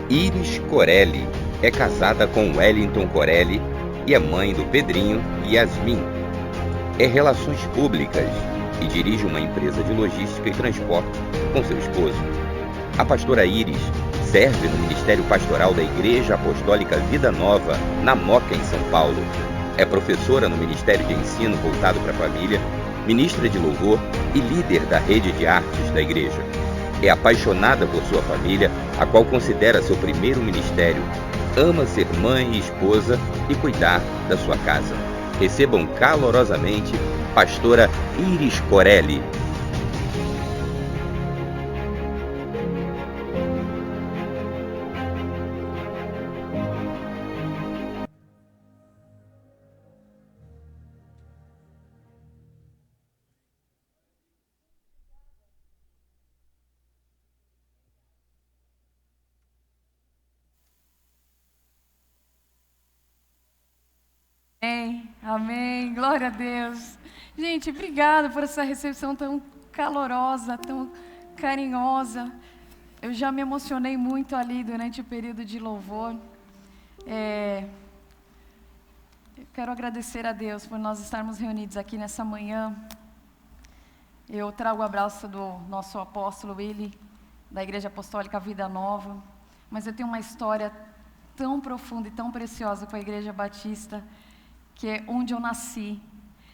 Iris Corelli é casada com Wellington Corelli e é mãe do Pedrinho e Yasmin. É Relações Públicas e dirige uma empresa de logística e transporte com seu esposo. A pastora Iris serve no Ministério Pastoral da Igreja Apostólica Vida Nova, na Moca, em São Paulo. É professora no Ministério de Ensino voltado para a família, ministra de louvor e líder da rede de artes da igreja. É apaixonada por sua família, a qual considera seu primeiro ministério. Ama ser mãe e esposa e cuidar da sua casa. Recebam calorosamente pastora Iris Corelli. Amém, amém, glória a Deus. Gente, obrigada por essa recepção tão calorosa, tão carinhosa. Eu já me emocionei muito ali durante o período de louvor. Eu quero agradecer a Deus por nós estarmos reunidos aqui nessa manhã. Eu trago o abraço do nosso apóstolo Willy, da Igreja Apostólica Vida Nova. Mas eu tenho uma história tão profunda e tão preciosa com a Igreja Batista, que é onde eu nasci.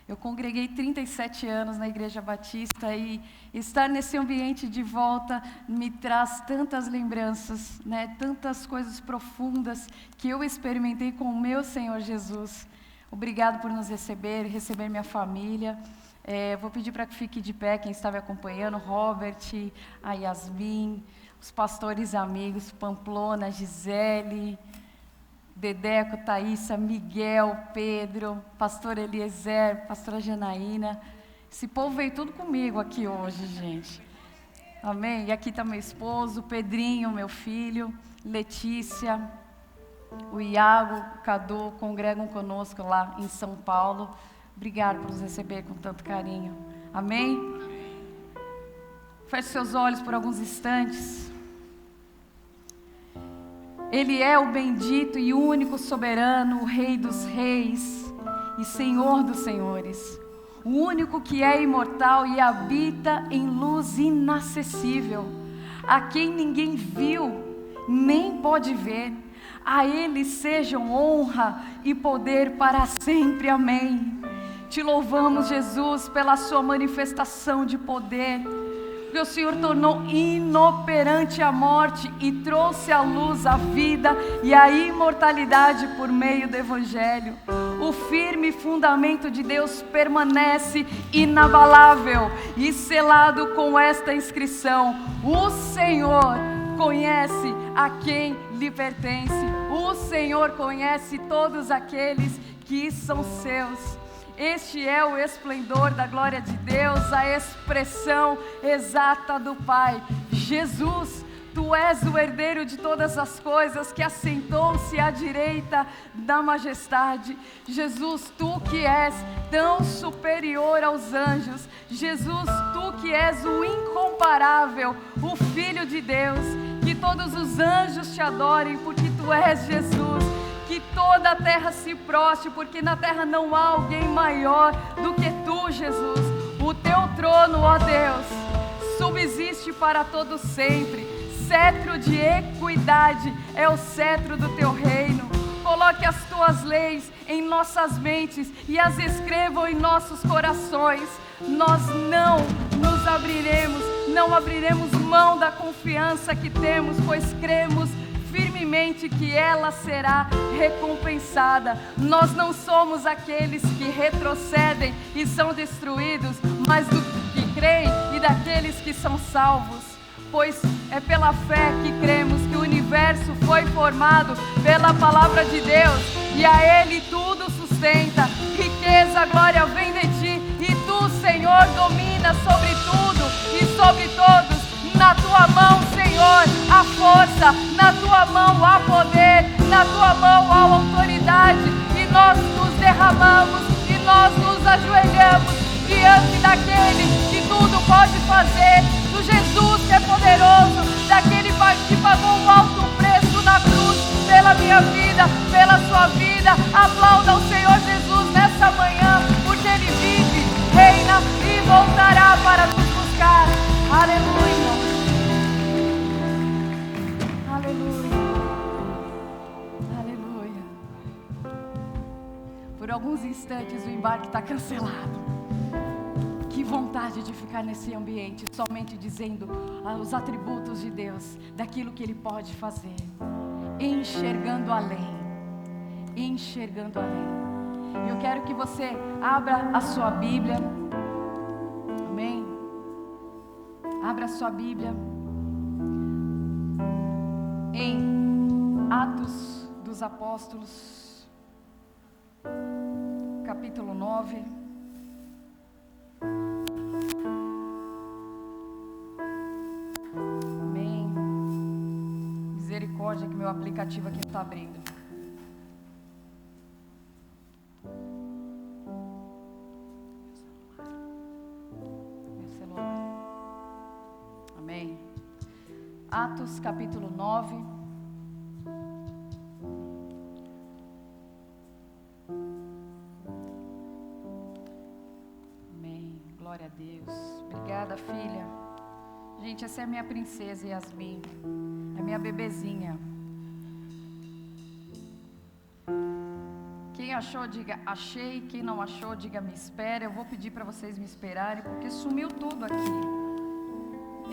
Eu congreguei 37 anos na Igreja Batista e estar nesse ambiente de volta me traz tantas lembranças, né? Tantas coisas profundas que eu experimentei com o meu Senhor Jesus. Obrigado por nos receber minha família. Vou pedir para que fique de pé quem está me acompanhando, Robert, a Yasmin, os pastores amigos, Pamplona, Gisele, Dedeco, Thaísa, Miguel, Pedro, pastor Eliezer, pastora Janaína. Esse povo veio tudo comigo aqui hoje, gente. Amém? E aqui está meu esposo, Pedrinho, meu filho, Letícia, o Iago, o Cadu, congregam conosco lá em São Paulo. Obrigado por nos receber com tanto carinho. Amém? Feche seus olhos por alguns instantes. Ele é o bendito e único soberano, o Rei dos reis e Senhor dos senhores. O único que é imortal e habita em luz inacessível, a quem ninguém viu, nem pode ver. A Ele sejam honra e poder para sempre. Amém. Te louvamos, Jesus, pela sua manifestação de poder, porque o Senhor tornou inoperante a morte e trouxe à luz a vida e a imortalidade por meio do Evangelho. O firme fundamento de Deus permanece inabalável e selado com esta inscrição: o Senhor conhece a quem lhe pertence. O Senhor conhece todos aqueles que são seus. Este é o esplendor da glória de Deus, a expressão exata do Pai. Jesus, Tu és o herdeiro de todas as coisas, que assentou-se à direita da majestade. Jesus, Tu que és tão superior aos anjos. Jesus, Tu que és o incomparável, o Filho de Deus. Que todos os anjos te adorem, porque Tu és Jesus. Que toda a terra se prostre, porque na terra não há alguém maior do que Tu, Jesus. O Teu trono, ó Deus, subsiste para todo sempre. Cetro de equidade é o cetro do Teu reino. Coloque as Tuas leis em nossas mentes e as escrevam em nossos corações. Nós não nos abriremos, não abriremos mão da confiança que temos, pois cremos firmemente que ela será recompensada. Nós não somos aqueles que retrocedem e são destruídos, mas do que creem e daqueles que são salvos. Pois é pela fé que cremos que o universo foi formado pela palavra de Deus, e a Ele tudo sustenta. Riqueza, glória vem de Ti, e Tu, Senhor, domina sobre tudo e sobre todos. Na Tua mão, Senhor, há força, na Tua mão há poder, na Tua mão há autoridade, e nós nos derramamos e nós nos ajoelhamos diante daquele que tudo pode fazer, do Jesus que é poderoso, daquele que pagou um alto preço na minha vida, pela sua vida. Aplauda o Senhor Jesus nessa manhã, porque Ele vive, reina e voltará para nos buscar. Aleluia. Aleluia. Aleluia. Por alguns instantes o embarque está cancelado. Que vontade de ficar nesse ambiente, somente dizendo os atributos de Deus, daquilo que Ele pode fazer, enxergando além, enxergando além. Eu quero que você abra a sua Bíblia, amém? Abra a sua Bíblia em Atos dos Apóstolos, capítulo 9. Amém. Misericórdia que meu aplicativo aqui não está abrindo. Meu celular. Amém. Atos capítulo 9. Amém. Glória a Deus. Obrigada, filha. Gente, essa é a minha princesa Yasmin, a minha bebezinha. Quem achou, diga achei. Quem não achou, diga me espera. Eu vou pedir para vocês me esperarem, porque sumiu tudo aqui.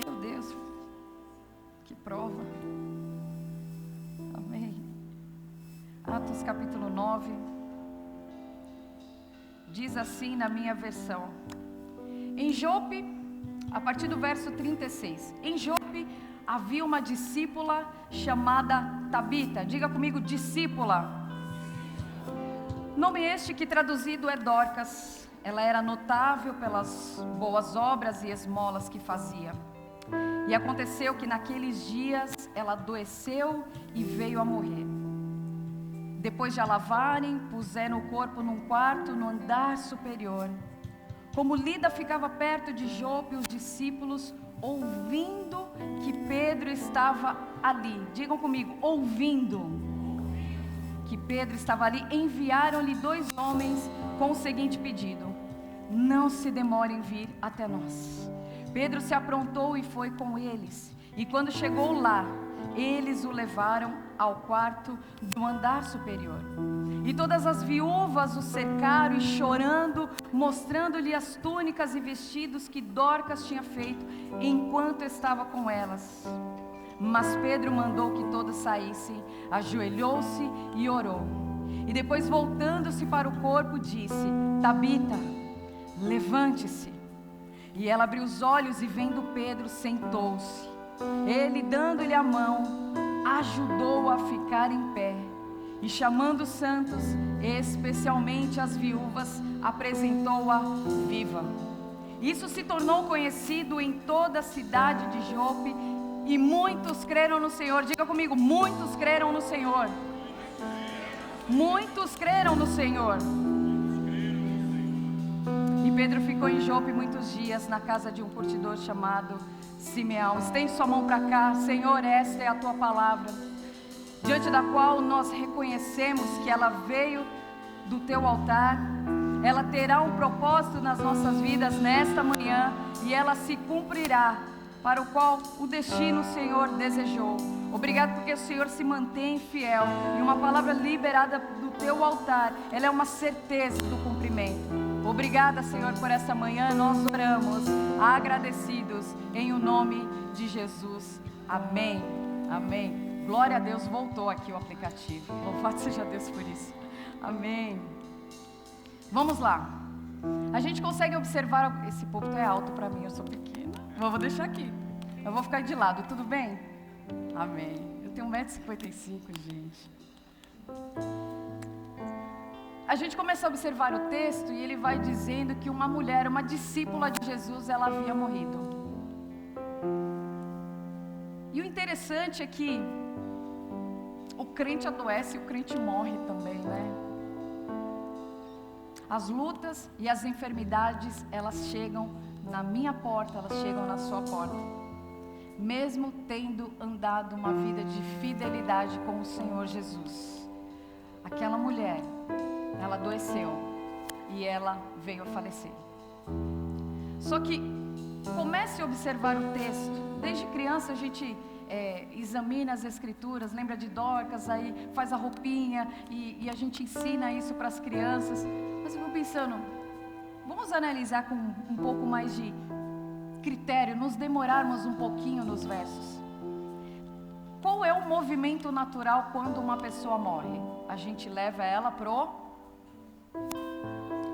Meu Deus, que prova. Amém. Atos capítulo 9. Diz assim na minha versão. Em Jope, a partir do verso 36. Em Jope havia uma discípula chamada Tabita. Diga comigo, discípula. Nome este que traduzido é Dorcas. Ela era notável pelas boas obras e esmolas que fazia. E aconteceu que naqueles dias ela adoeceu e veio a morrer. Depois de a lavarem, puseram o corpo num quarto no andar superior. Como Lida ficava perto de Jope, os discípulos, ouvindo que Pedro estava ali, digam comigo, ouvindo que Pedro estava ali, enviaram-lhe 2 homens com o seguinte pedido: não se demore em vir até nós. Pedro se aprontou e foi com eles, e quando chegou lá, eles o levaram ao quarto do andar superior. E todas as viúvas o cercaram e chorando, mostrando-lhe as túnicas e vestidos que Dorcas tinha feito enquanto estava com elas. Mas Pedro mandou que todos saíssem, ajoelhou-se e orou. E depois, voltando-se para o corpo, disse: Tabita, levante-se. E ela abriu os olhos e, vendo Pedro, sentou-se. Ele, dando-lhe a mão, ajudou-a a ficar em pé. E chamando os santos, especialmente as viúvas, apresentou-a viva. Isso se tornou conhecido em toda a cidade de Jope, e muitos creram no Senhor. Diga comigo, muitos creram no Senhor. Muitos creram no Senhor. E Pedro ficou em Jope muitos dias, na casa de um curtidor chamado Simeão. Estende sua mão para cá. Senhor, esta é a tua palavra, diante da qual nós reconhecemos que ela veio do teu altar. Ela terá um propósito nas nossas vidas nesta manhã, e ela se cumprirá para o qual o destino o Senhor desejou. Obrigado porque o Senhor se mantém fiel, e uma palavra liberada do teu altar, ela é uma certeza do cumprimento. Obrigada, Senhor, por essa manhã. Nós oramos agradecidos em o nome de Jesus. Amém. Amém. Glória a Deus, voltou aqui o aplicativo. Louvado seja Deus por isso. Amém. Vamos lá. A gente consegue observar. Esse púlpito é alto para mim, eu sou pequena. Vou deixar aqui. Eu vou ficar de lado, tudo bem? Amém. Eu tenho 1,55 m, gente. A gente começa a observar o texto e ele vai dizendo que uma mulher, uma discípula de Jesus, ela havia morrido. E o interessante é que o crente adoece e o crente morre também, né? As lutas e as enfermidades, elas chegam na minha porta, elas chegam na sua porta. mesmo tendo andado uma vida de fidelidade com o Senhor Jesus. Aquela mulher, ela adoeceu e ela veio a falecer. Só que comece a observar o texto. Desde criança a gente examina as escrituras, lembra de Dorcas, aí faz a roupinha e a gente ensina isso para as crianças. Mas eu vou pensando, vamos analisar com um pouco mais de critério, nos demorarmos um pouquinho nos versos. Qual é o movimento natural quando uma pessoa morre? A gente leva ela pro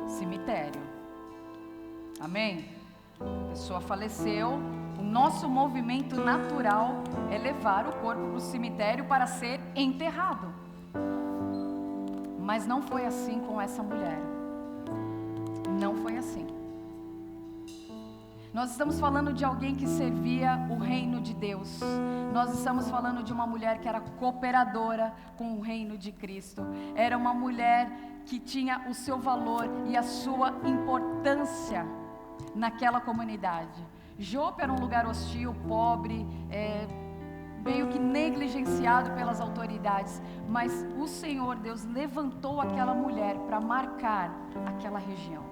cemitério. Amém? A pessoa faleceu, o nosso movimento natural é levar o corpo para o cemitério para ser enterrado. Mas não foi assim com essa mulher. Não foi assim. Nós estamos falando de alguém que servia o reino de Deus. Nós estamos falando de uma mulher que era cooperadora com o reino de Cristo. Era uma mulher que tinha o seu valor e a sua importância naquela comunidade. Jope era um lugar hostil, pobre, meio que negligenciado pelas autoridades. Mas o Senhor Deus levantou aquela mulher para marcar aquela região.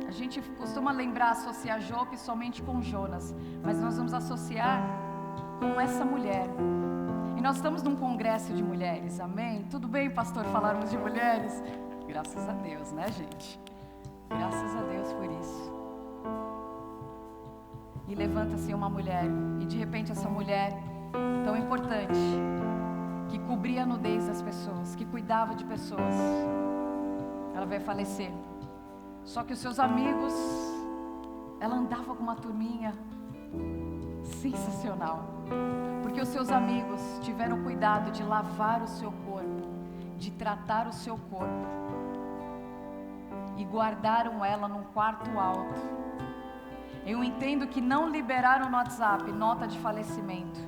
A gente costuma associar Jope somente com Jonas, mas nós vamos associar com essa mulher. E nós estamos num congresso de mulheres, amém? Tudo bem, pastor, falarmos de mulheres? Graças a Deus, né, gente? Graças a Deus por isso. E levanta-se uma mulher, e de repente essa mulher tão importante, que cobria a nudez das pessoas, que cuidava de pessoas, ela vai falecer. Só que os seus amigos, ela andava com uma turminha sensacional, porque os seus amigos tiveram cuidado de lavar o seu corpo, de tratar o seu corpo, e guardaram ela num quarto alto. Eu entendo que não liberaram no WhatsApp nota de falecimento,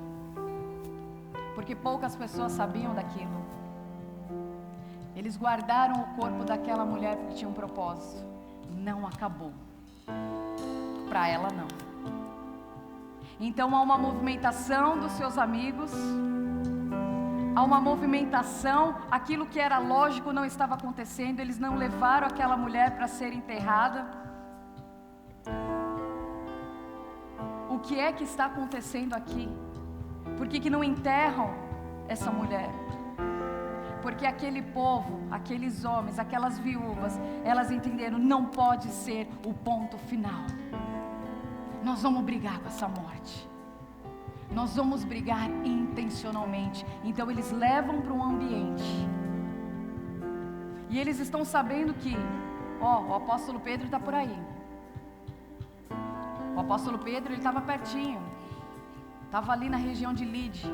porque poucas pessoas sabiam daquilo. Eles guardaram o corpo daquela mulher porque tinha um propósito. Não acabou. Para ela não. Então há uma movimentação dos seus amigos, há uma movimentação, aquilo que era lógico não estava acontecendo, eles não levaram aquela mulher para ser enterrada. O que é que está acontecendo aqui? Por que não enterram essa mulher? Porque aquele povo, aqueles homens, aquelas viúvas, elas entenderam, não pode ser o ponto final. Nós vamos brigar com essa morte. Nós vamos brigar intencionalmente. Então eles levam para um ambiente. E eles estão sabendo que, o apóstolo Pedro está por aí. O apóstolo Pedro, ele estava pertinho. Estava ali na região de Lide.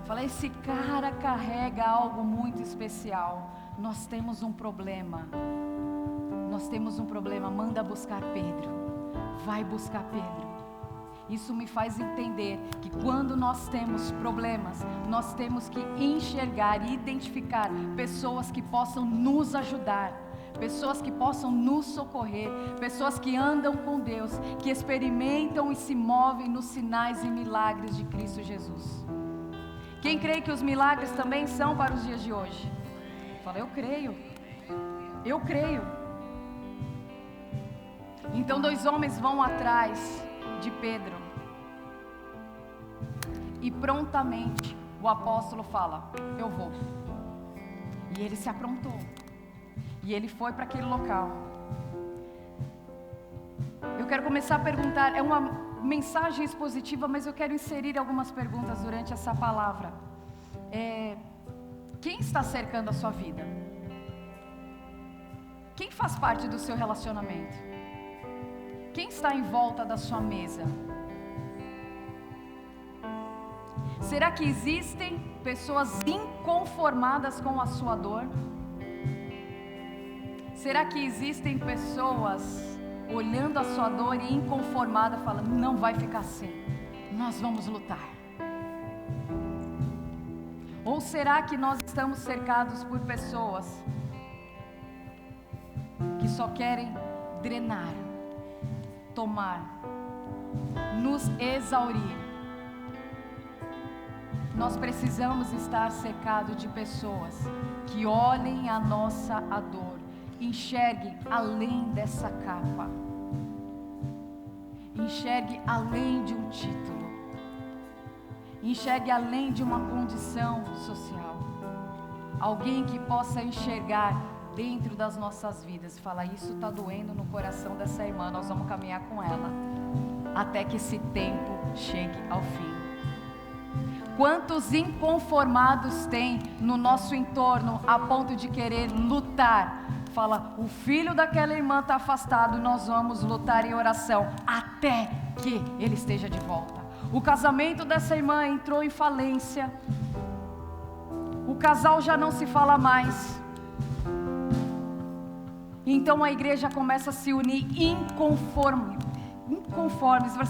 Falei, esse cara carrega algo muito especial. Nós temos um problema. Nós temos um problema. Manda buscar Pedro. Vai buscar Pedro. Isso me faz entender que quando nós temos problemas, nós temos que enxergar e identificar pessoas que possam nos ajudar, pessoas que possam nos socorrer, pessoas que andam com Deus, que experimentam e se movem nos sinais e milagres de Cristo Jesus. Quem crê que os milagres também são para os dias de hoje? Fala, eu creio. Eu creio. Então 2 homens vão atrás de Pedro. E prontamente o apóstolo fala, eu vou. E ele se aprontou. E ele foi para aquele local. Eu quero começar a perguntar, é uma mensagem expositiva, mas eu quero inserir algumas perguntas durante essa palavra. Quem está cercando a sua vida? Quem faz parte do seu relacionamento? Quem está em volta da sua mesa? Será que existem pessoas inconformadas com a sua dor? Será que existem pessoas olhando a sua dor e inconformada, falando, não vai ficar assim, nós vamos lutar? Ou será que nós estamos cercados por pessoas que só querem drenar, tomar, nos exaurir. Nós precisamos estar cercados de pessoas que olhem a nossa dor, enxerguem além dessa capa, enxergue além de um título, enxergue além de uma condição social. Alguém que possa enxergar dentro das nossas vidas e falar: isso está doendo no coração dessa irmã, nós vamos caminhar com ela até que esse tempo chegue ao fim. Quantos inconformados tem no nosso entorno a ponto de querer lutar? Fala: o filho daquela irmã está afastado, nós vamos lutar em oração até que ele esteja de volta. O casamento dessa irmã entrou em falência, o casal já não se fala mais. Então a igreja começa a se unir inconformes.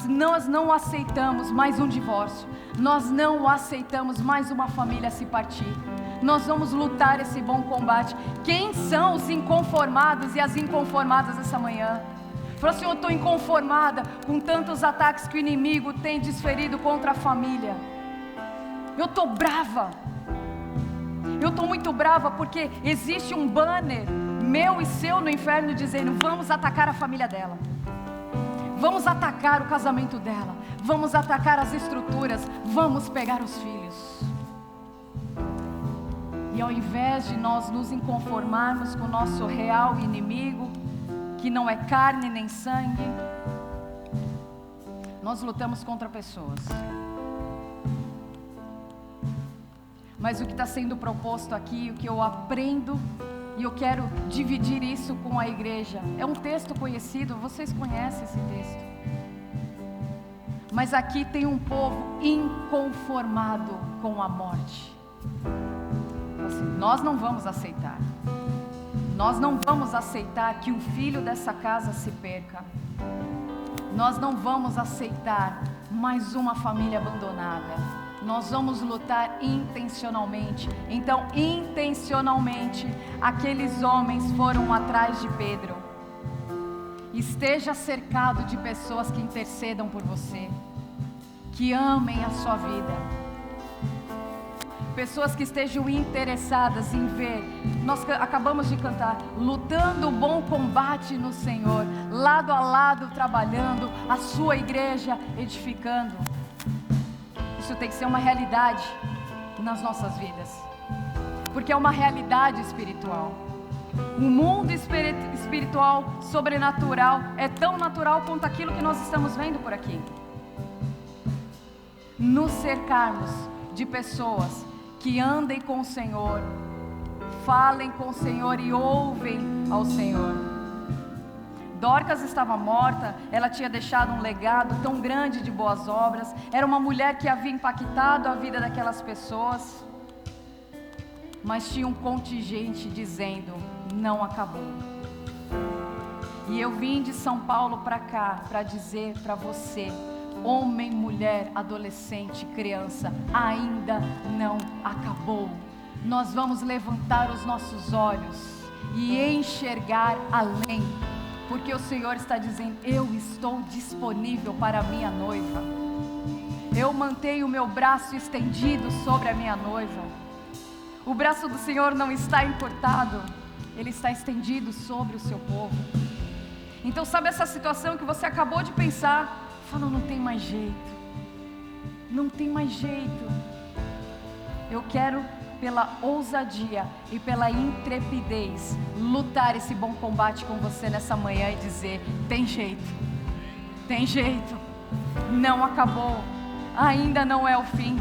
Nós não aceitamos mais um divórcio, nós não aceitamos mais uma família se partir. Nós vamos lutar esse bom combate. Quem são os inconformados e as inconformadas essa manhã? Fala assim: eu estou inconformada com tantos ataques que o inimigo tem desferido contra a família. Eu estou brava. Eu estou muito brava porque existe um banner meu e seu no inferno dizendo: vamos atacar a família dela, vamos atacar o casamento dela, vamos atacar as estruturas, vamos pegar os filhos. E ao invés de nós nos inconformarmos com o nosso real inimigo, que não é carne nem sangue, nós lutamos contra pessoas. Mas o que está sendo proposto aqui, o que eu aprendo, e eu quero dividir isso com a igreja, é um texto conhecido, vocês conhecem esse texto. Mas aqui tem um povo inconformado com a morte. Assim, nós não vamos aceitar. Nós não vamos aceitar que um filho dessa casa se perca. Nós não vamos aceitar mais uma família abandonada. Nós vamos lutar intencionalmente. Então, intencionalmente, aqueles homens foram atrás de Pedro. Esteja cercado de pessoas que intercedam por você, que amem a sua vida. Pessoas que estejam interessadas em ver. Nós acabamos de cantar: lutando o bom combate no Senhor, lado a lado trabalhando, a sua igreja edificando. Isso tem que ser uma realidade nas nossas vidas, porque é uma realidade espiritual. O mundo espiritual, sobrenatural, é tão natural quanto aquilo que nós estamos vendo por aqui. Nos cercarmos de pessoas que andem com o Senhor, falem com o Senhor e ouvem ao Senhor. Dorcas estava morta, ela tinha deixado um legado tão grande de boas obras, era uma mulher que havia impactado a vida daquelas pessoas, mas tinha um contingente dizendo: não acabou. E eu vim de São Paulo para cá para dizer para você, homem, mulher, adolescente, criança, ainda não acabou. Nós vamos levantar os nossos olhos e enxergar além, porque o Senhor está dizendo: eu estou disponível para a minha noiva. Eu mantenho o meu braço estendido sobre a minha noiva. O braço do Senhor não está encurtado, Ele está estendido sobre o seu povo. Então, sabe essa situação que você acabou de pensar? Fala: não tem mais jeito, não tem mais jeito. Eu quero, pela ousadia e pela intrepidez, lutar esse bom combate com você nessa manhã e dizer: tem jeito, tem jeito, não acabou, ainda não é o fim.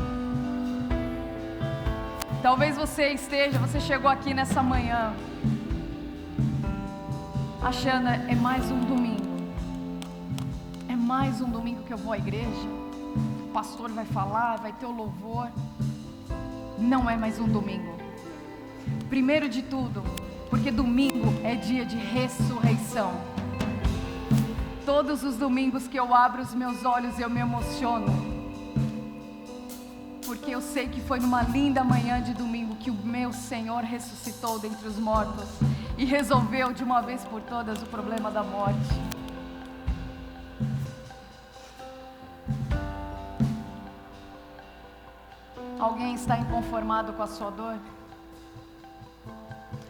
Talvez você chegou aqui nessa manhã achando: é mais um domingo, é mais um domingo que eu vou à igreja, o pastor vai falar, vai ter o louvor. Não é mais um domingo. Primeiro de tudo, porque domingo é dia de ressurreição. Todos os domingos que eu abro os meus olhos eu me emociono, porque eu sei que foi numa linda manhã de domingo que o meu Senhor ressuscitou dentre os mortos e resolveu de uma vez por todas o problema da morte. Alguém está inconformado com a sua dor?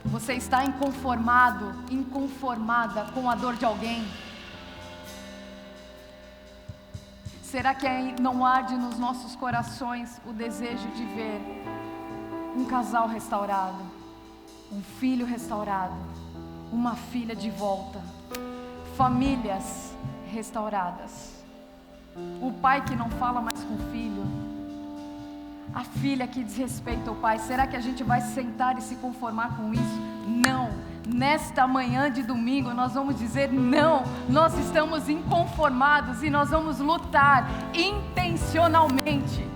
Você está inconformado, inconformada com a dor de alguém? Será que não arde nos nossos corações o desejo de ver um casal restaurado, um filho restaurado, uma filha de volta, famílias restauradas, o pai que não fala mais com o filho, a filha que desrespeita o pai? Será que a gente vai sentar e se conformar com isso? Não. Nesta manhã de domingo nós vamos dizer não. Nós estamos inconformados e nós vamos lutar intencionalmente.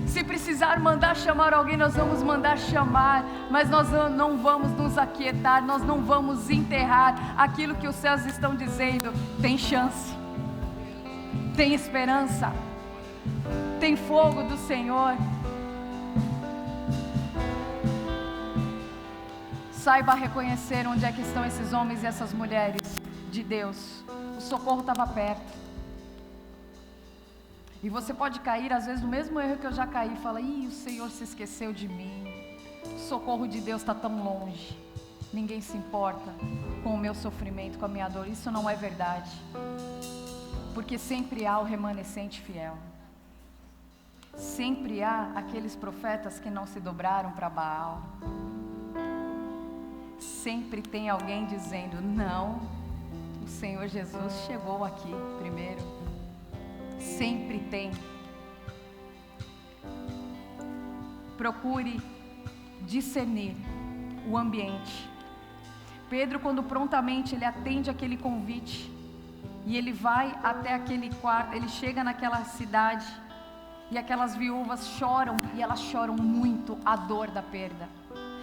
Se precisar mandar chamar alguém, nós vamos mandar chamar, mas nós não vamos nos aquietar, nós não vamos enterrar aquilo que os céus estão dizendo. Tem chance, tem esperança, tem fogo do Senhor. Saiba reconhecer onde é que estão esses homens e essas mulheres de Deus. O socorro estava perto. E você pode cair às vezes no mesmo erro que eu já caí. Fala, o Senhor se esqueceu de mim. O socorro de Deus está tão longe. Ninguém se importa com o meu sofrimento, com a minha dor. Isso não é verdade. Porque sempre há o remanescente fiel. Sempre há aqueles profetas que não se dobraram para Baal. Sempre tem alguém dizendo, não, o Senhor Jesus chegou aqui primeiro. Sempre tem. Procure discernir o ambiente. Pedro, quando prontamente ele atende aquele convite, e ele vai até aquele quarto, ele chega naquela cidade, e aquelas viúvas choram, e elas choram muito a dor da perda.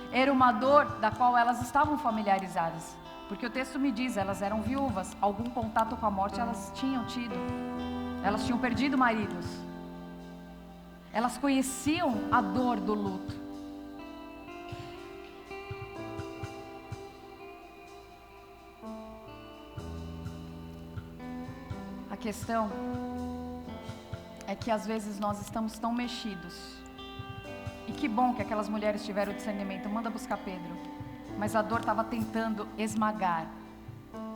Era uma dor da qual elas estavam familiarizadas, porque o texto me diz, elas eram viúvas, algum contato com a morte elas tinham tido, elas tinham perdido maridos, elas conheciam a dor do luto. A questão é que às vezes nós estamos tão mexidos. E que bom que aquelas mulheres tiveram discernimento, manda buscar Pedro. Mas a dor estava tentando esmagar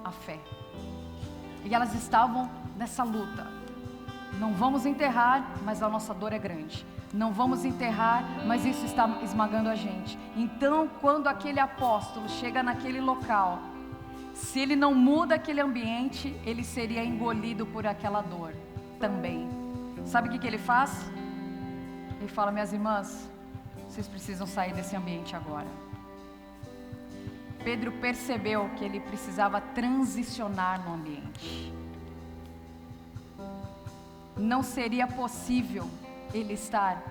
a fé. E elas estavam nessa luta. Não vamos enterrar, mas a nossa dor é grande. Não vamos enterrar, mas isso está esmagando a gente. Então, quando aquele apóstolo chega naquele local, se ele não muda aquele ambiente, ele seria engolido por aquela dor também. Sabe o que ele faz? Ele fala, minhas irmãs, vocês precisam sair desse ambiente agora. Pedro percebeu que ele precisava transicionar no ambiente. Não seria possível ele estar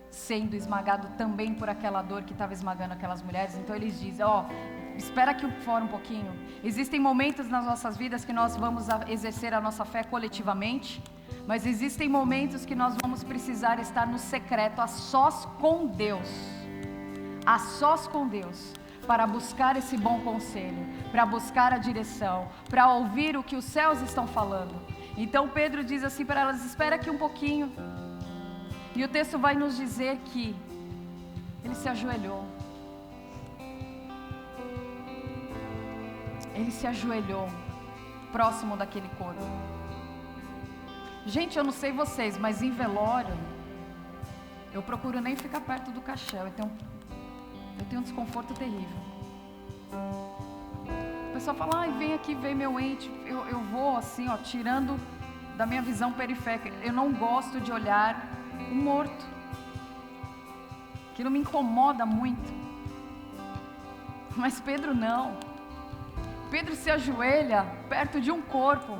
sendo esmagado também por aquela dor que estava esmagando aquelas mulheres. Então eles dizem, espera aqui fora um pouquinho. Existem momentos nas nossas vidas que nós vamos exercer a nossa fé coletivamente, mas existem momentos que nós vamos precisar estar no secreto, a sós com Deus, para buscar esse bom conselho, para buscar a direção, para ouvir o que os céus estão falando. Então Pedro diz assim para elas, espera aqui um pouquinho. E o texto vai nos dizer que ele se ajoelhou. Ele se ajoelhou próximo daquele corpo. Gente, eu não sei vocês, mas em velório, eu procuro nem ficar perto do caixão. Eu tenho um desconforto terrível. O pessoal fala, vem aqui ver meu ente. Eu vou assim, tirando da minha visão periférica. Eu não gosto de olhar o morto. Aquilo me incomoda muito. Mas Pedro não. Pedro se ajoelha perto de um corpo.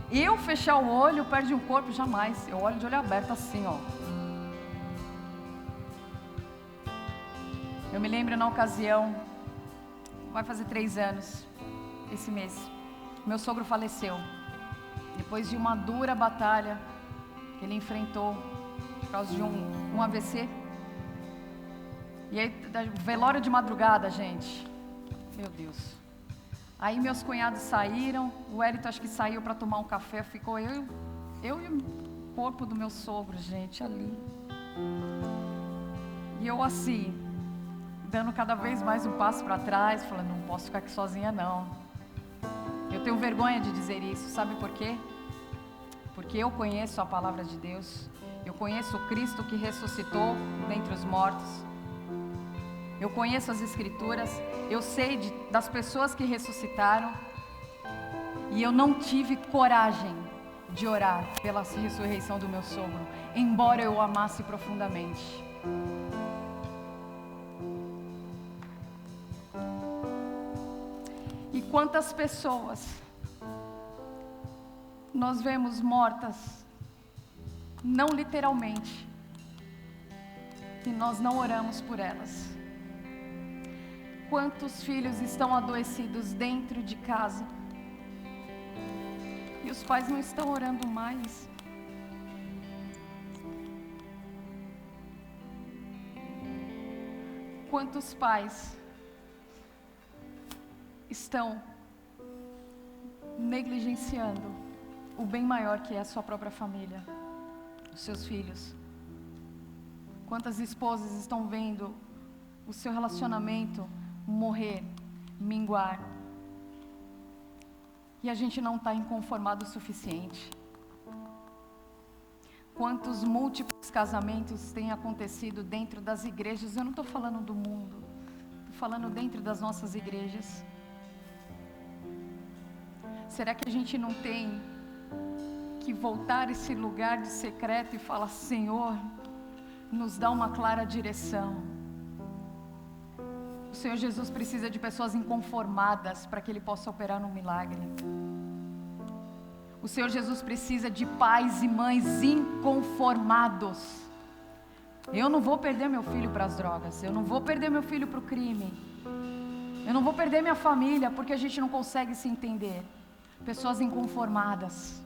Eu fechar o olho perto de um corpo, jamais. Eu olho de olho aberto assim, Eu me lembro na ocasião, vai fazer 3 anos, esse mês, meu sogro faleceu. Depois de uma dura batalha que ele enfrentou por causa de um AVC. E aí, velório de madrugada, gente. Meu Deus. Aí meus cunhados saíram, o Hélito acho que saiu para tomar um café, ficou eu e o corpo do meu sogro, gente, ali. E eu assim, dando cada vez mais um passo para trás, falando, não posso ficar aqui sozinha não. Eu tenho vergonha de dizer isso, sabe por quê? Porque eu conheço a palavra de Deus, eu conheço o Cristo que ressuscitou dentre os mortos, eu conheço as Escrituras, eu sei das pessoas que ressuscitaram, e eu não tive coragem de orar pela ressurreição do meu sogro, embora eu o amasse profundamente. E quantas pessoas nós vemos mortas, não literalmente, e nós não oramos por elas. Quantos filhos estão adoecidos dentro de casa e os pais não estão orando mais? Quantos pais estão negligenciando o bem maior que é a sua própria família, os seus filhos? Quantas esposas estão vendo o seu relacionamento morrer, minguar, e a gente não está inconformado o suficiente? Quantos múltiplos casamentos têm acontecido dentro das igrejas? Eu não estou falando do mundo, estou falando dentro das nossas igrejas. Será que a gente não tem que voltar a esse lugar de secreto e falar, Senhor, nos dá uma clara direção? O Senhor Jesus precisa de pessoas inconformadas para que Ele possa operar um milagre. O Senhor Jesus precisa de pais e mães inconformados. Eu não vou perder meu filho para as drogas, eu não vou perder meu filho para o crime, eu não vou perder minha família porque a gente não consegue se entender. Pessoas inconformadas.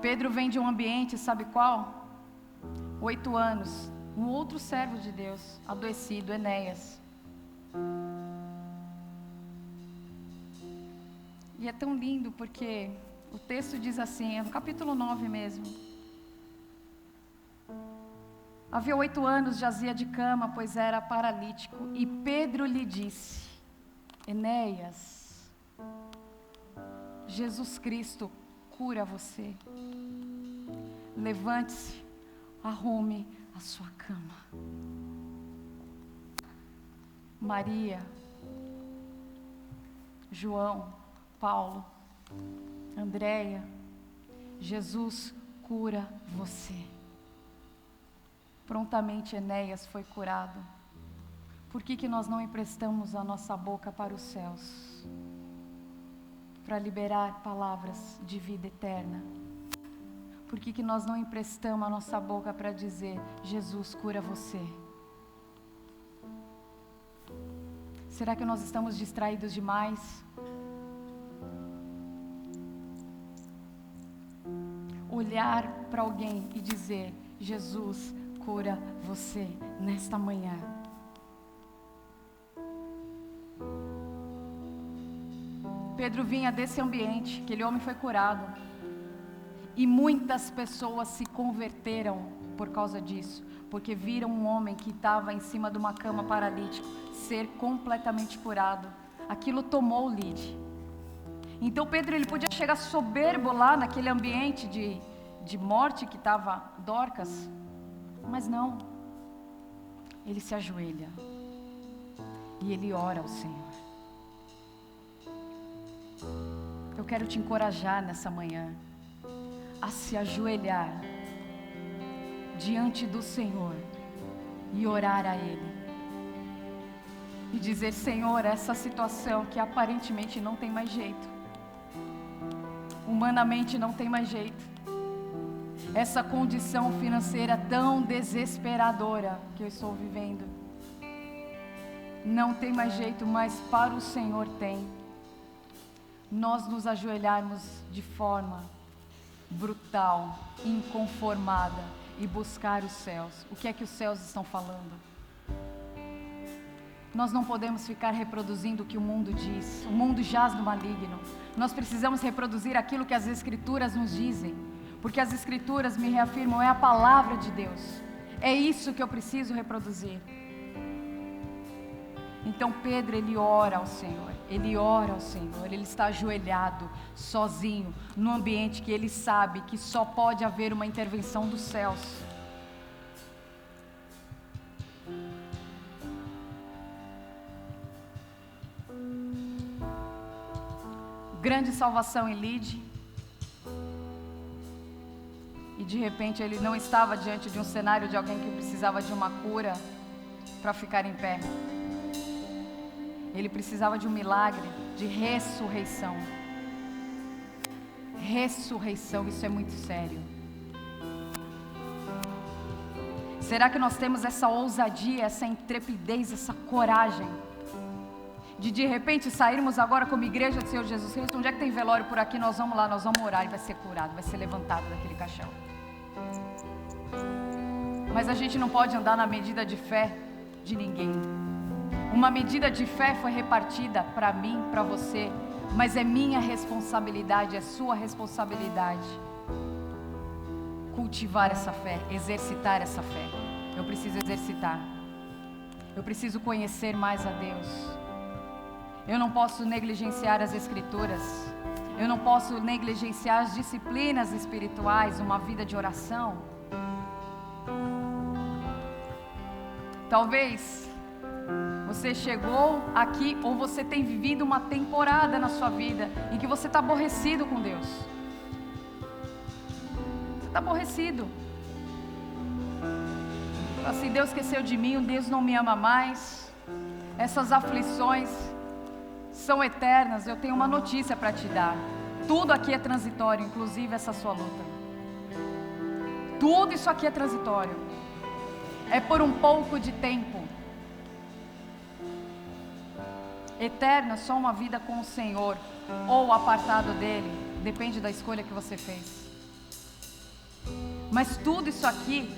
Pedro vem de um ambiente, sabe qual? 8 anos, um outro servo de Deus, adoecido, Enéas. E é tão lindo porque o texto diz assim, é no capítulo 9 mesmo. Havia 8 anos, jazia de cama, pois era paralítico. E Pedro lhe disse, Enéas, Jesus Cristo cura você. Levante-se, arrume a sua cama. Maria, João, Paulo, Andréia, Jesus cura você. Prontamente Enéas foi curado. Por que nós não emprestamos a nossa boca para os céus? Para liberar palavras de vida eterna. Por que nós não emprestamos a nossa boca para dizer, Jesus cura você? Será que nós estamos distraídos demais? Olhar para alguém e dizer, Jesus cura você nesta manhã. Pedro vinha desse ambiente, aquele homem foi curado. E muitas pessoas se converteram por causa disso, porque viram um homem que estava em cima de uma cama paralítico ser completamente curado. Aquilo tomou o lead. Então Pedro, ele podia chegar soberbo lá naquele ambiente de morte que estava Dorcas, mas não. Ele se ajoelha e ele ora ao Senhor. Eu quero te encorajar nessa manhã a se ajoelhar diante do Senhor e orar a Ele e dizer, Senhor, essa situação que aparentemente não tem mais jeito, humanamente não tem mais jeito, essa condição financeira tão desesperadora que eu estou vivendo, não tem mais jeito, mas para o Senhor tem. Nós nos ajoelharmos de forma brutal, inconformada e buscar os céus. O que é que os céus estão falando? Nós não podemos ficar reproduzindo o que o mundo diz. O mundo jaz no maligno. Nós precisamos reproduzir aquilo que as Escrituras nos dizem. porque as Escrituras me reafirmam, é a palavra de Deus. É isso que eu preciso reproduzir. Então Pedro, ele ora ao Senhor, ele está ajoelhado, sozinho, num ambiente que ele sabe que só pode haver uma intervenção dos céus. Grande salvação em Lide, e de repente ele não estava diante de um cenário de alguém que precisava de uma cura para ficar em pé. Ele precisava de um milagre, de ressurreição. Ressurreição, isso é muito sério. Será que nós temos essa ousadia, essa intrepidez, essa coragem de repente sairmos agora como igreja do Senhor Jesus Cristo? Onde é que tem velório por aqui? Nós vamos lá, nós vamos orar e vai ser curado, vai ser levantado daquele caixão. Mas a gente não pode andar na medida de fé de ninguém. Uma medida de fé foi repartida para mim, para você, mas é minha responsabilidade, é sua responsabilidade cultivar essa fé, exercitar essa fé. Eu preciso exercitar, eu preciso conhecer mais a Deus. Eu não posso negligenciar as Escrituras, eu não posso negligenciar as disciplinas espirituais, uma vida de oração. Talvez você chegou aqui ou você tem vivido uma temporada na sua vida em que você está aborrecido com Deus. Você está aborrecido. Assim, Deus esqueceu de mim, Deus não me ama mais. Essas aflições são eternas. Eu tenho uma notícia para te dar. Tudo aqui é transitório, inclusive essa sua luta. Tudo isso aqui é transitório. É por um pouco de tempo. Eterna, só uma vida com o Senhor ou apartado dele, depende da escolha que você fez. Mas tudo isso aqui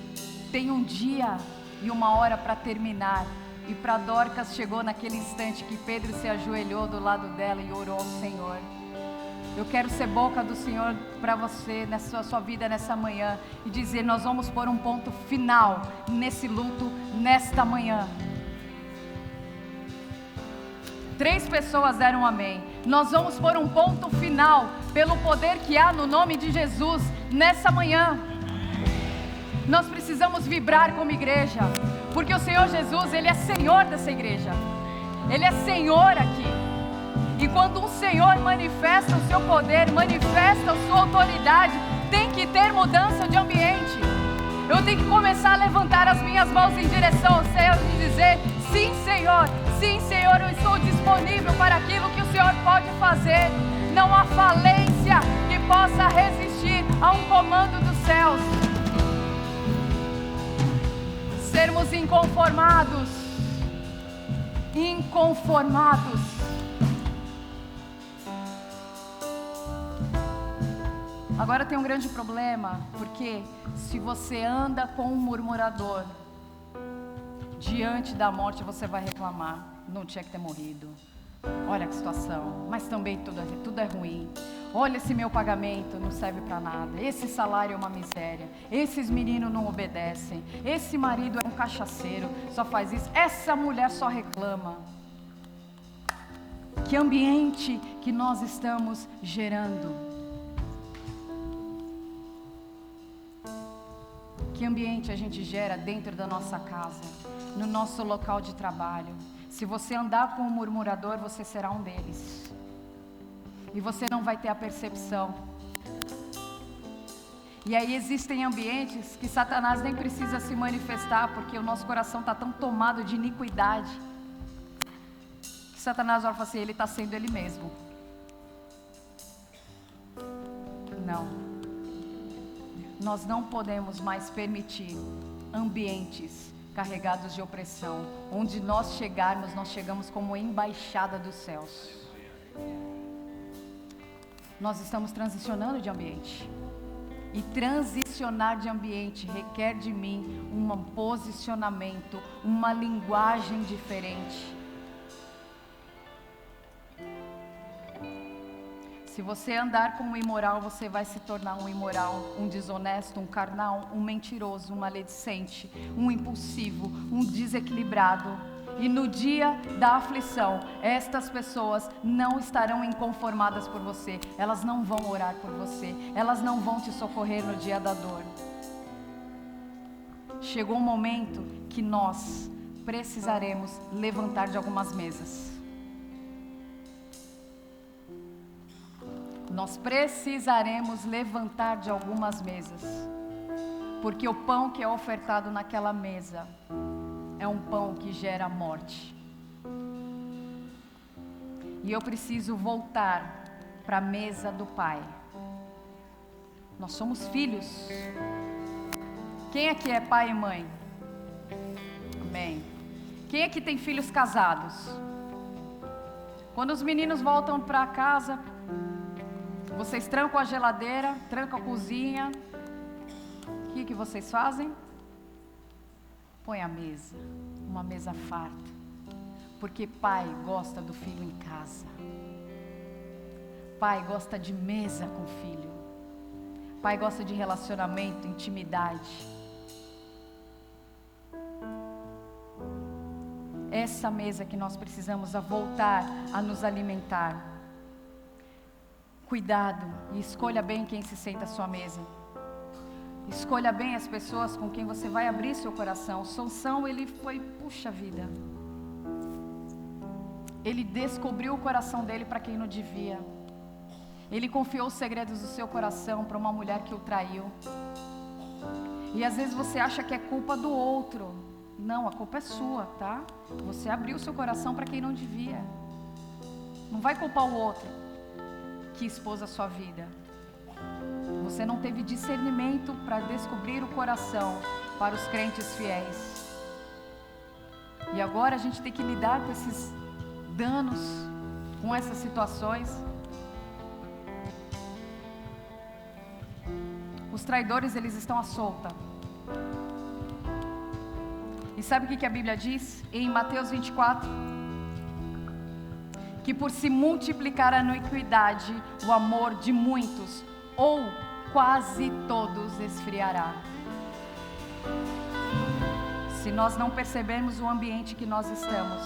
tem um dia e uma hora para terminar. E para Dorcas chegou naquele instante que Pedro se ajoelhou do lado dela e orou ao Senhor. Eu quero ser boca do Senhor para você, nessa sua vida, nessa manhã, e dizer, nós vamos pôr um ponto final nesse luto, nesta manhã. 3 pessoas deram amém. Nós vamos pôr um ponto final, pelo poder que há no nome de Jesus, nessa manhã. Nós precisamos vibrar como igreja, porque o Senhor Jesus, Ele é Senhor dessa igreja. Ele é Senhor aqui. E quando um Senhor manifesta o seu poder, manifesta a sua autoridade, tem que ter mudança de ambiente. Eu tenho que começar a levantar as minhas mãos em direção ao céu e dizer, sim Senhor, eu estou disponível para aquilo que o Senhor pode fazer. Não há falência que possa resistir a um comando dos céus. Sermos inconformados. Agora tem um grande problema, porque se você anda com um murmurador, diante da morte você vai reclamar, não tinha que ter morrido, olha que situação, mas também tudo é ruim, olha esse meu pagamento não serve para nada, esse salário é uma miséria, esses meninos não obedecem, esse marido é um cachaceiro, só faz isso, essa mulher só reclama. Que ambiente que nós estamos gerando? Que ambiente a gente gera dentro da nossa casa, no nosso local de trabalho? Se você andar com um murmurador, você será um deles. E você não vai ter a percepção. E aí existem ambientes que Satanás nem precisa se manifestar, porque o nosso coração está tão tomado de iniquidade, que Satanás olha e fala assim, ele está sendo ele mesmo. Não. Nós não podemos mais permitir ambientes carregados de opressão. Onde nós chegarmos, nós chegamos como embaixada dos céus. Nós estamos transicionando de ambiente. E transicionar de ambiente requer de mim um posicionamento, uma linguagem diferente. Se você andar como imoral, você vai se tornar um imoral, um desonesto, um carnal, um mentiroso, um maledicente, um impulsivo, um desequilibrado. E no dia da aflição, estas pessoas não estarão inconformadas por você. Elas não vão orar por você. Elas não vão te socorrer no dia da dor. Chegou um momento que nós precisaremos levantar de algumas mesas. Nós precisaremos levantar de algumas mesas. Porque o pão que é ofertado naquela mesa é um pão que gera morte. E eu preciso voltar para a mesa do Pai. Nós somos filhos. Quem aqui é pai e mãe? Amém. Quem aqui tem filhos casados? Quando os meninos voltam para casa, vocês trancam a geladeira, trancam a cozinha. O que vocês fazem? Põe a mesa, uma mesa farta. Porque pai gosta do filho em casa. Pai gosta de mesa com o filho. Pai gosta de relacionamento, intimidade. Essa mesa que nós precisamos voltar a nos alimentar. Cuidado e escolha bem quem se senta à sua mesa. Escolha bem as pessoas com quem você vai abrir seu coração. Sansão, ele foi, puxa vida. Ele descobriu o coração dele para quem não devia. Ele confiou os segredos do seu coração para uma mulher que o traiu. E às vezes você acha que é culpa do outro. Não, a culpa é sua, tá? Você abriu seu coração para quem não devia. Não vai culpar o outro que expôs a sua vida. Você não teve discernimento para descobrir o coração para os crentes fiéis. E agora a gente tem que lidar com esses danos, com essas situações. Os traidores, eles estão à solta. E sabe o que a Bíblia diz? Em Mateus 24, que por se multiplicar a iniquidade, o amor de muitos, ou quase todos, esfriará. Se nós não percebermos o ambiente que nós estamos,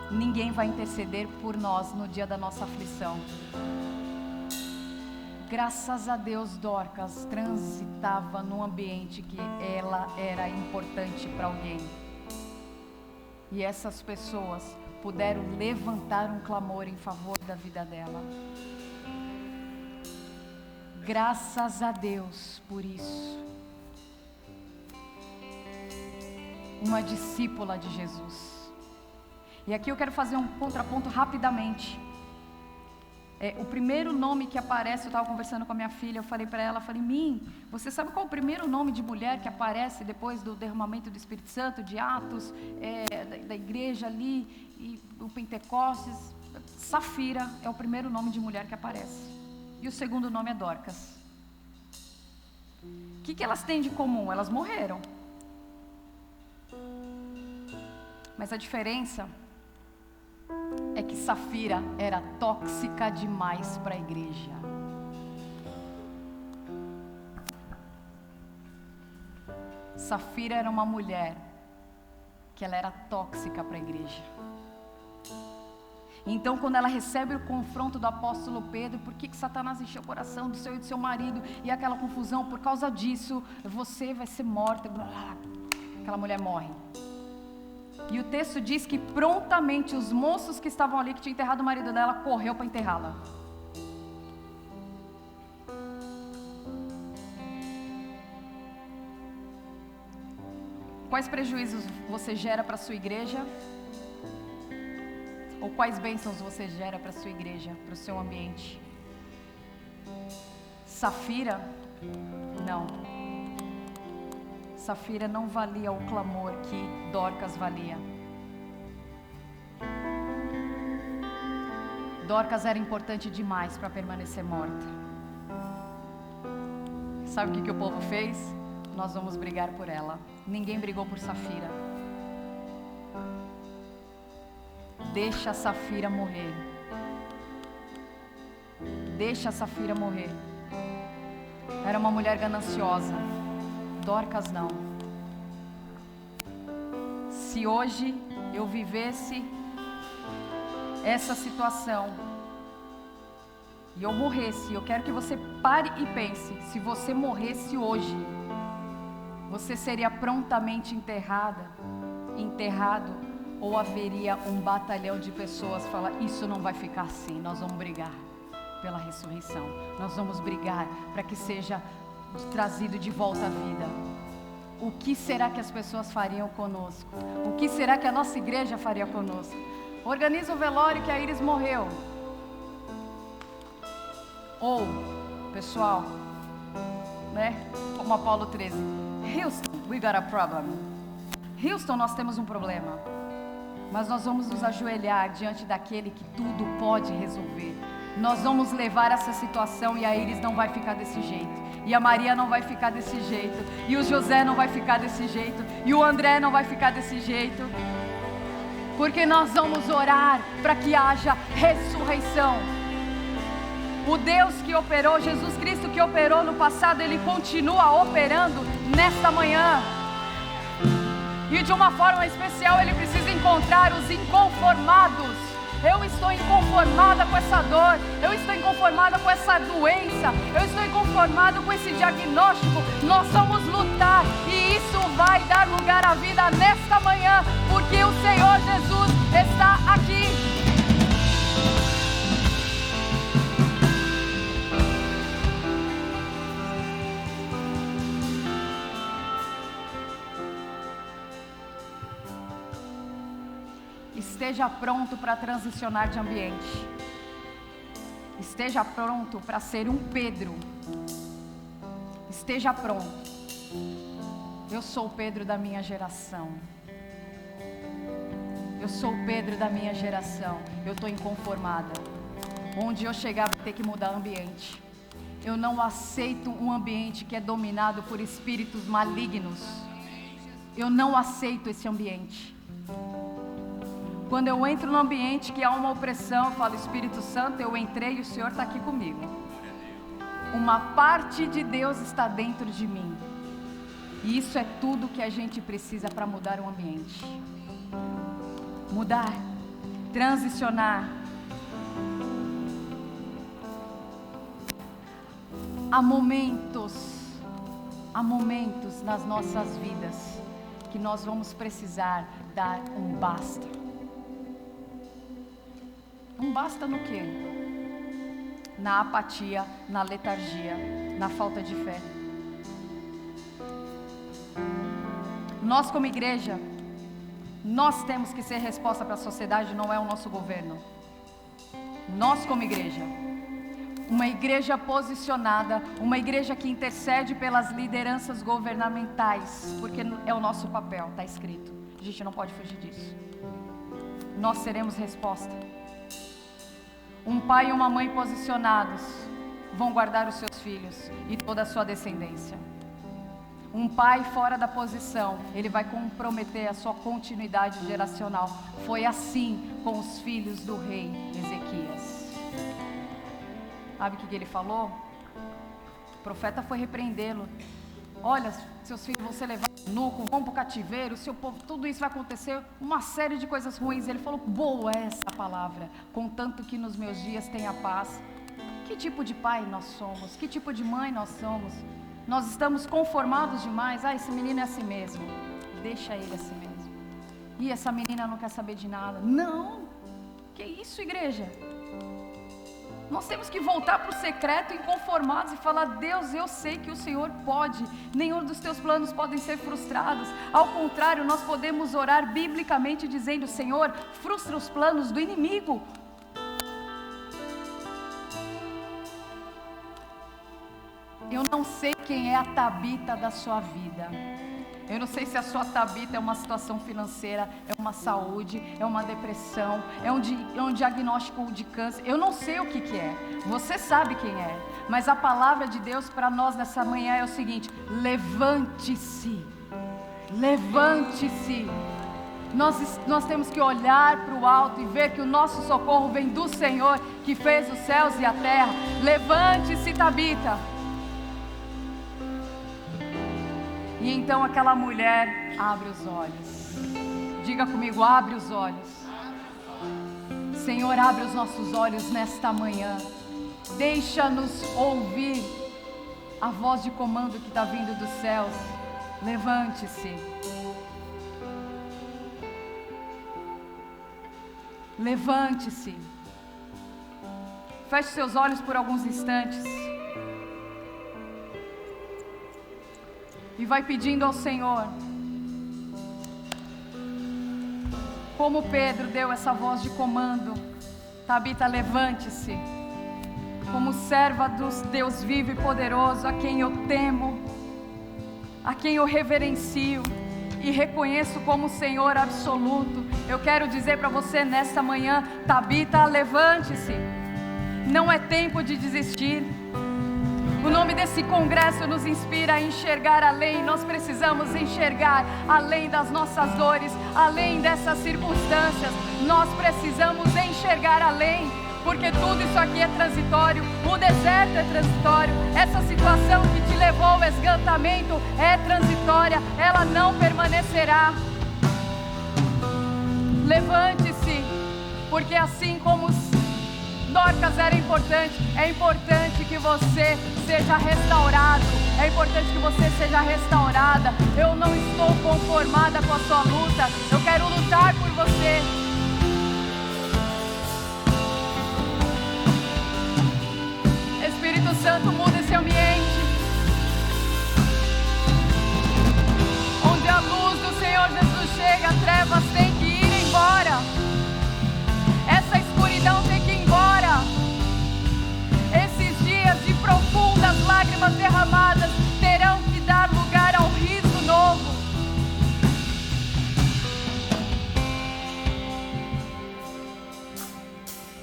ninguém vai interceder por nós no dia da nossa aflição. Graças a Deus, Dorcas transitava num ambiente que ela era importante para alguém. E essas pessoas puderam levantar um clamor em favor da vida dela. Graças a Deus por isso. Uma discípula de Jesus. E aqui eu quero fazer um contraponto rapidamente. O primeiro nome que aparece, eu estava conversando com a minha filha, eu falei para ela, Min, você sabe qual é o primeiro nome de mulher que aparece depois do derramamento do Espírito Santo, de Atos, da igreja ali, e o Pentecostes? Safira é o primeiro nome de mulher que aparece. E o segundo nome é Dorcas. O que elas têm de comum? Elas morreram. Mas a diferença é que Safira era tóxica demais para a igreja. Safira era uma mulher que ela era tóxica para a igreja. Então, quando ela recebe o confronto do apóstolo Pedro, por que Satanás encheu o coração do seu e do seu marido, e aquela confusão, por causa disso, você vai ser morta, aquela mulher morre. E o texto diz que prontamente os moços que estavam ali, que tinham enterrado o marido dela, correu para enterrá-la. Quais prejuízos você gera para a sua igreja? Ou quais bênçãos você gera para a sua igreja, para o seu ambiente? Safira? Não. Safira não valia o clamor que Dorcas valia. Dorcas era importante demais para permanecer morta. Sabe o que o povo fez? Nós vamos brigar por ela. Ninguém brigou por Safira. Deixa a Safira morrer. deixa a Safira morrer. Era uma mulher gananciosa. Dorcas não. Se hoje eu vivesse essa situação e eu morresse, eu quero que você pare e pense, se você morresse hoje, você seria prontamente enterrado, ou haveria um batalhão de pessoas que falam, isso não vai ficar assim, nós vamos brigar pela ressurreição, nós vamos brigar para que seja trazido de volta à vida. O que será que as pessoas fariam conosco? O que será que a nossa igreja faria conosco? Organiza o velório que a Iris morreu. Ou, pessoal, né? Como Apolo 13. Houston, we got a problem. Houston, nós temos um problema. Mas nós vamos nos ajoelhar diante daquele que tudo pode resolver. Nós vamos levar essa situação e a Iris não vai ficar desse jeito. E a Maria não vai ficar desse jeito. E o José não vai ficar desse jeito. E o André não vai ficar desse jeito. Porque nós vamos orar para que haja ressurreição. O Deus que operou, Jesus Cristo que operou no passado, Ele continua operando nesta manhã. E de uma forma especial Ele precisa encontrar os inconformados. Eu estou inconformada com essa dor, eu estou inconformada com essa doença, eu estou inconformado com esse diagnóstico. Nós vamos lutar e isso vai dar lugar à vida nesta manhã, porque o Senhor Jesus está aqui. Esteja pronto para transicionar de ambiente. Esteja pronto para ser um Pedro. Esteja pronto. Eu sou o Pedro da minha geração. Eu sou o Pedro da minha geração. Eu estou inconformada. Onde eu chegar vai ter que mudar o ambiente. Eu não aceito um ambiente que é dominado por espíritos malignos. Eu não aceito esse ambiente. Quando eu entro no ambiente que há uma opressão, eu falo, Espírito Santo, eu entrei e o Senhor está aqui comigo. Uma parte de Deus está dentro de mim. E isso é tudo que a gente precisa para mudar o ambiente. Mudar, transicionar. Há momentos nas nossas vidas que nós vamos precisar dar um basta. Um basta no quê? Na apatia, na letargia, na falta de fé. Nós como igreja, nós temos que ser resposta para a sociedade, não é o nosso governo. Nós como igreja, uma igreja posicionada, uma igreja que intercede pelas lideranças governamentais, porque é o nosso papel, está escrito. A gente não pode fugir disso. Nós seremos resposta. Um pai e uma mãe posicionados vão guardar os seus filhos e toda a sua descendência. Um pai fora da posição, ele vai comprometer a sua continuidade geracional. Foi assim com os filhos do rei Ezequias. Sabe o que ele falou? O profeta foi repreendê-lo. Olha, seus filhos vão ser levados nuco, vão para o cativeiro, seu povo, tudo isso vai acontecer, uma série de coisas ruins. Ele falou, boa é essa palavra, contanto que nos meus dias tenha paz. Que tipo de pai nós somos? Que tipo de mãe nós somos? Nós estamos conformados demais. Esse menino é assim mesmo, deixa ele assim mesmo. E essa menina não quer saber de nada. Não, que isso, igreja? Nós temos que voltar para o secreto inconformados e falar, Deus, eu sei que o Senhor pode, nenhum dos teus planos podem ser frustrados. Ao contrário, nós podemos orar biblicamente dizendo, Senhor, frustra os planos do inimigo. Eu não sei quem é a Tabita da sua vida. Eu não sei se a sua Tabita é uma situação financeira, é uma saúde, é uma depressão, é um diagnóstico de câncer. Eu não sei o que é. Você sabe quem é. Mas a palavra de Deus para nós nessa manhã é o seguinte: levante-se. Levante-se. Nós temos que olhar para o alto e ver que o nosso socorro vem do Senhor, que fez os céus e a terra. Levante-se, Tabita. E então aquela mulher abre os olhos. Diga comigo, abre os olhos. Senhor, abre os nossos olhos nesta manhã. Deixa-nos ouvir a voz de comando que está vindo dos céus. Levante-se. Levante-se. Feche seus olhos por alguns instantes. E vai pedindo ao Senhor. Como Pedro deu essa voz de comando. Tabita, levante-se. Como serva do Deus vivo e poderoso, a quem eu temo, a quem eu reverencio e reconheço como Senhor absoluto, eu quero dizer para você nesta manhã: Tabita, levante-se. Não é tempo de desistir. O nome desse congresso nos inspira a enxergar além. Nós precisamos enxergar além das nossas dores, além dessas circunstâncias. Nós precisamos enxergar além, porque tudo isso aqui é transitório. O deserto é transitório. Essa situação que te levou ao esgotamento é transitória. Ela não permanecerá. Levante-se, porque assim como Dorcas era importante, é importante que você seja restaurado. É importante que você seja restaurada. Eu não estou conformada com a sua luta. Eu quero lutar por você. Espírito Santo, muda esse ambiente. Onde a luz do Senhor Jesus chega, trevas têm que ir embora. Essa escuridão tem que ir embora. Esses dias de profundas lágrimas derramadas terão que dar lugar ao riso novo.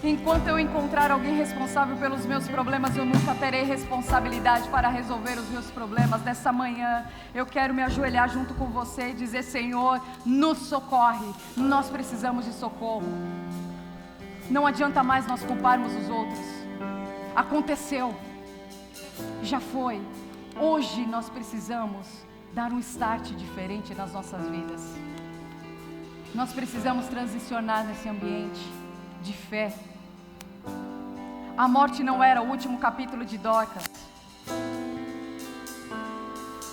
Enquanto eu encontrar alguém responsável pelos meus problemas, eu nunca terei responsabilidade para resolver os meus problemas. Nessa manhã, eu quero me ajoelhar junto com você e dizer: Senhor, nos socorre. Nós precisamos de socorro. Não adianta mais nós culparmos os outros. Aconteceu. Já foi. Hoje nós precisamos dar um start diferente nas nossas vidas. Nós precisamos transicionar nesse ambiente de fé. A morte não era o último capítulo de Dorcas.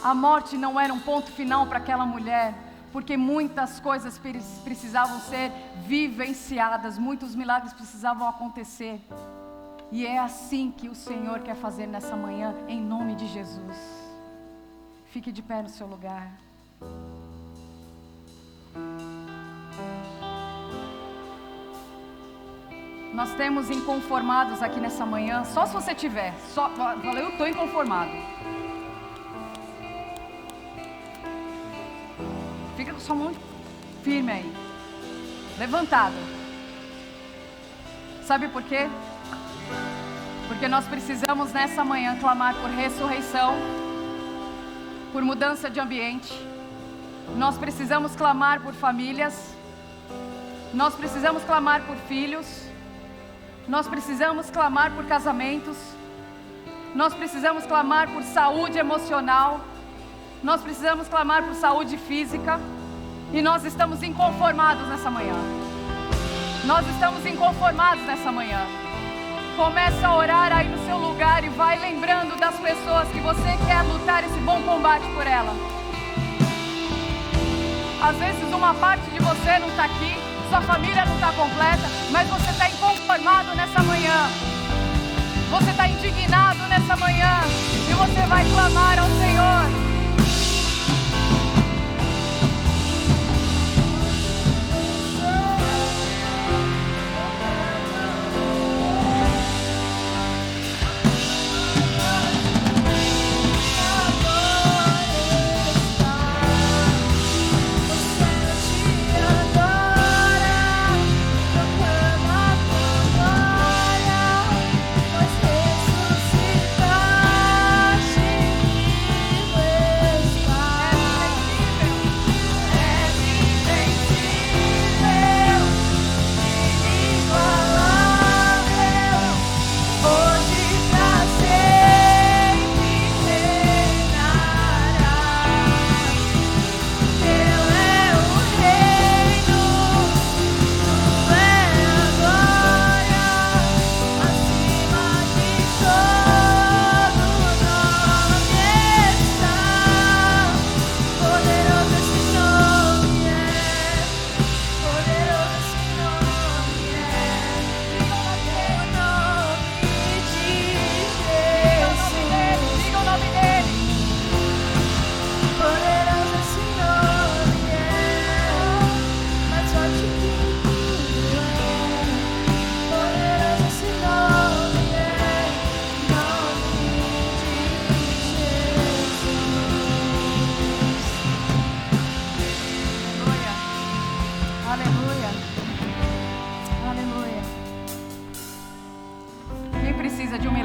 A morte não era um ponto final para aquela mulher, porque muitas coisas precisavam ser vivenciadas, muitos milagres precisavam acontecer. E é assim que o Senhor quer fazer nessa manhã, em nome de Jesus. Fique de pé no seu lugar. Nós temos inconformados aqui nessa manhã. Só se você tiver. Eu estou inconformado. Fica com sua mão firme aí. Levantada. Sabe por quê? Porque nós precisamos nessa manhã clamar por ressurreição, por mudança de ambiente. Nós precisamos clamar por famílias. Nós precisamos clamar por filhos. Nós precisamos clamar por casamentos. Nós precisamos clamar por saúde emocional. Nós precisamos clamar por saúde física. E nós estamos inconformados nessa manhã. Nós estamos inconformados nessa manhã. Começa a orar aí no seu lugar e vai lembrando das pessoas que você quer lutar esse bom combate por ela. Às vezes uma parte de você não está aqui, sua família não está completa, mas você está inconformado nessa manhã. Você está indignado nessa manhã e você vai clamar ao Senhor. Ressuscitaste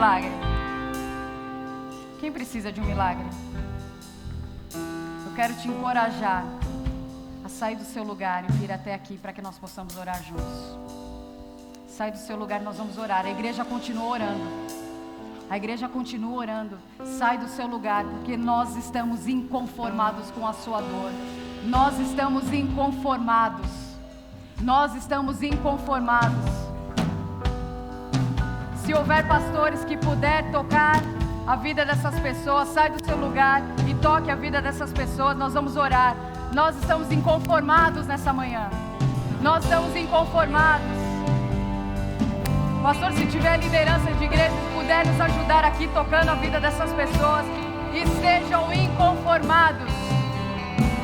milagre? Quem precisa de um milagre? Eu quero te encorajar a sair do seu lugar e vir até aqui para que nós possamos orar juntos. Sai do seu lugar, nós vamos orar. A igreja continua orando. A igreja continua orando. Sai do seu lugar, porque nós estamos inconformados com a sua dor. Nós estamos inconformados. Nós estamos inconformados. Se houver pastores que puder tocar a vida dessas pessoas, sai do seu lugar e toque a vida dessas pessoas. Nós vamos orar. Nós estamos inconformados nessa manhã. Nós estamos inconformados. Pastor, se tiver liderança de igreja, puder nos ajudar aqui tocando a vida dessas pessoas, estejam inconformados.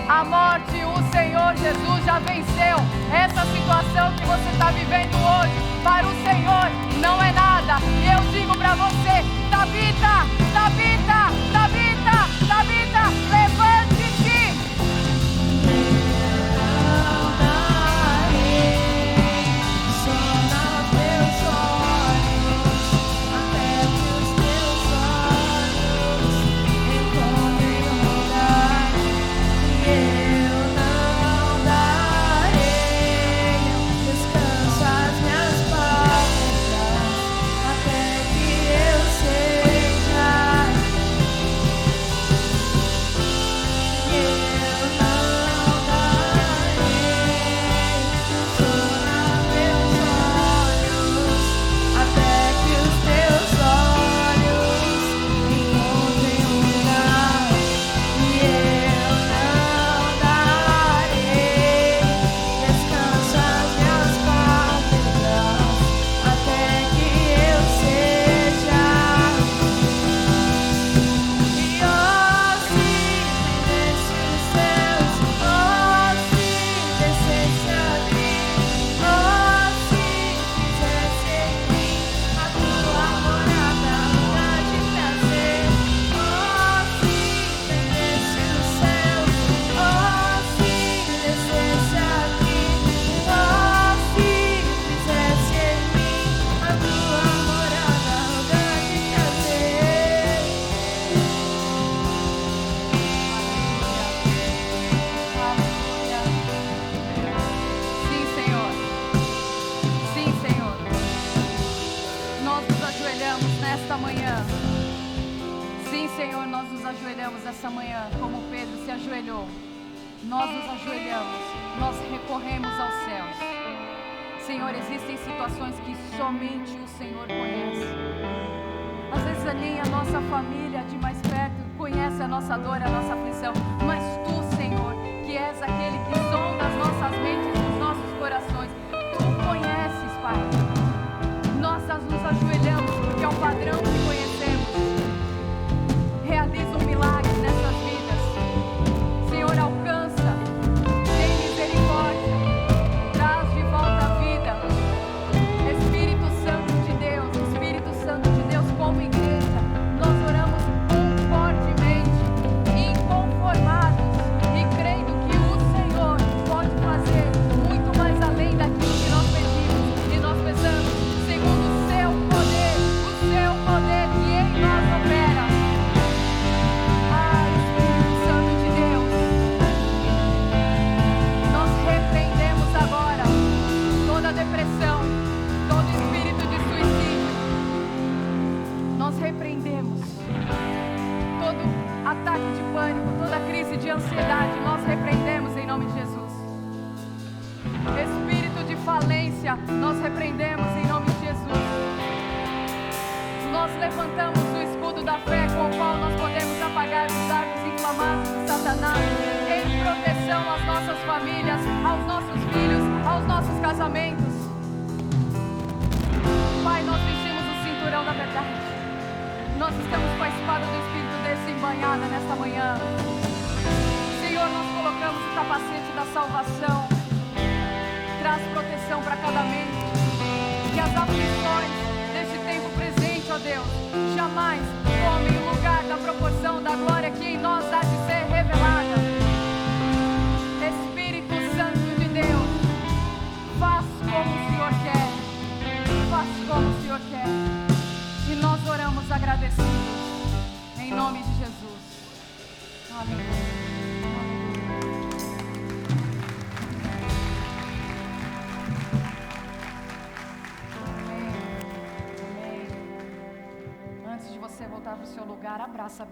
A morte, o Senhor Jesus já venceu. Essa situação que você está vivendo hoje, para o Senhor não é nada. E eu digo para você, Tabita, Tabita, Tabita, Tabita, levante-se. Como o Senhor quer. E nós oramos estamos agradecidos. Em nome de Jesus. Aleluia. Amém. Antes de você voltar para o seu lugar, abraça bem